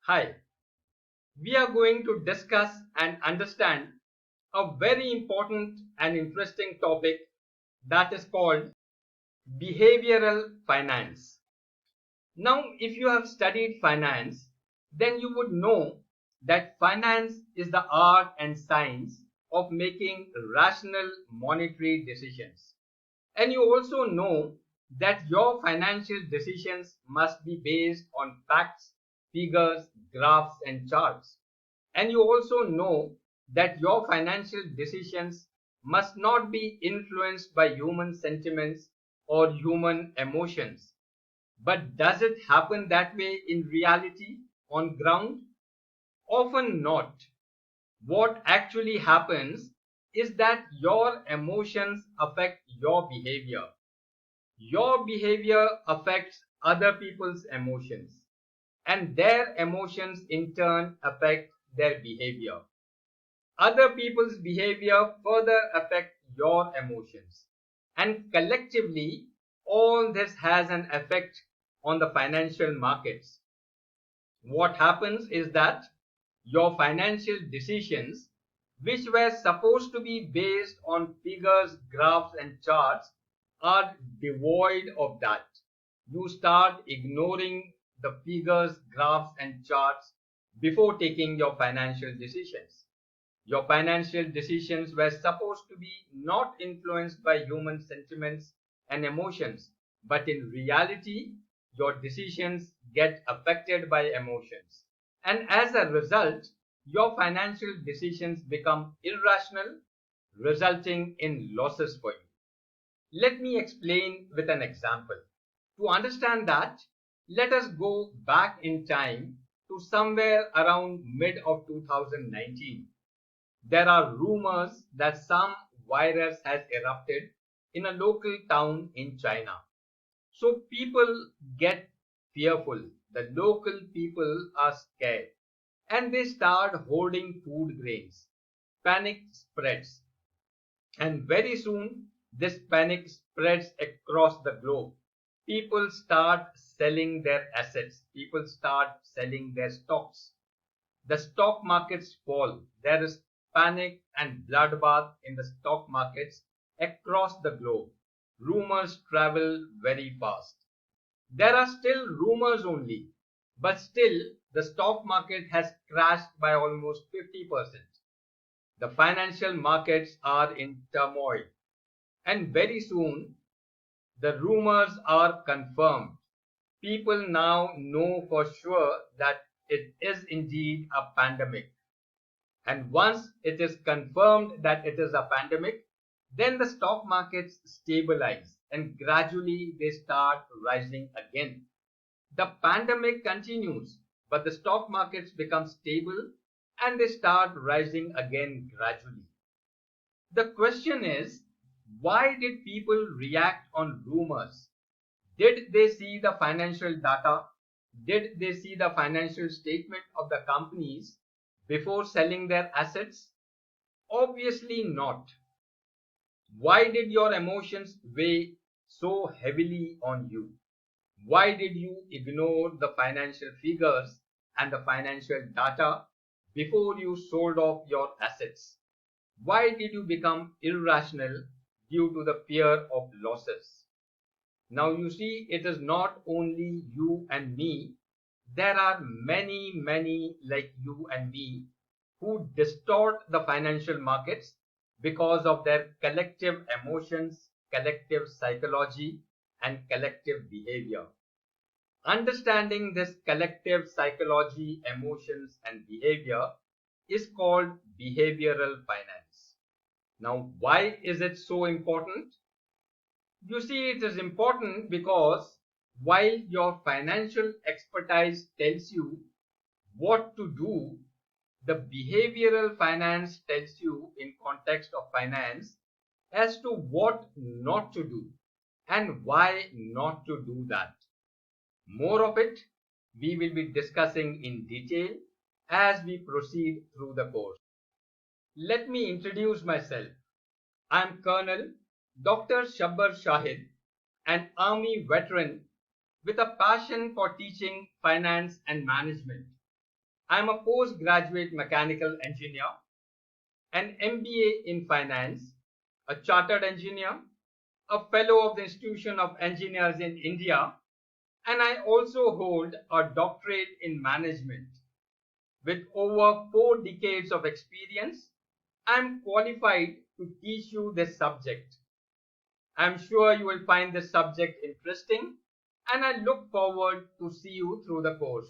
Hi, we are going to discuss and understand a very important and interesting topic that is called behavioral finance. Now, if you have studied finance, then you would know that finance is the art and science of making rational monetary decisions. And you also know that your financial decisions must be based on facts, figures, graphs, and charts. And you also know that your financial decisions must not be influenced by human sentiments or human emotions. But does it happen that way in reality on ground? Often not. What actually happens is that your emotions affect your behavior. Your behavior affects other people's emotions, and their emotions in turn affect their behavior. Other people's behavior further affect your emotions, and collectively, all this has an effect on the financial markets. What happens is that your financial decisions, which were supposed to be based on figures, graphs, and charts, are devoid of that. You start ignoring the figures, graphs, and charts before taking your financial decisions. Your financial decisions were supposed to be not influenced by human sentiments and emotions, but in reality, your decisions get affected by emotions. And as a result, your financial decisions become irrational, resulting in losses for you. Let me explain with an example. To understand that, let us go back in time to somewhere around mid of 2019. There are rumors that some virus has erupted in a local town in China. So people get fearful. The local people are scared and they start hoarding food grains. Panic spreads, and very soon this panic spreads across the globe. People start selling their assets, people start selling their stocks. The stock markets fall. There is panic and bloodbath in the stock markets across the globe. Rumors travel very fast. There are still rumors only, but still the stock market has crashed by almost 50%. The financial markets are in turmoil, and very soon the rumors are confirmed. People now know for sure that it is indeed a pandemic. And once it is confirmed that it is a pandemic, then the stock markets stabilize and gradually they start rising again. The pandemic continues, but the stock markets become stable and they start rising again gradually. The question is, why did people react on rumors? Did they see the financial data? Did they see the financial statement of the companies before selling their assets? Obviously not. Why did your emotions weigh so heavily on you? Why did you ignore the financial figures and the financial data before you sold off your assets? Why did you become irrational due to the fear of losses? Now you see, it is not only you and me. There are many like you and me who distort the financial markets because of their collective emotions, collective psychology, and collective behavior. Understanding this collective psychology, emotions, and behavior is called behavioral finance. Now, why is it so important? You see, it is important because while your financial expertise tells you what to do, the behavioral finance tells you in context of finance as to what not to do and why not to do that. More of it we will be discussing in detail as we proceed through the course. Let me introduce myself. I am Colonel Dr. Shabbar Shahid, an Army veteran with a passion for teaching finance and management. I am a postgraduate mechanical engineer, an MBA in finance, a chartered engineer, a fellow of the Institution of Engineers in India, and I also hold a doctorate in management. With over 4 decades of experience, I am qualified to teach you this subject. I am sure you will find this subject interesting, and I look forward to see you through the course.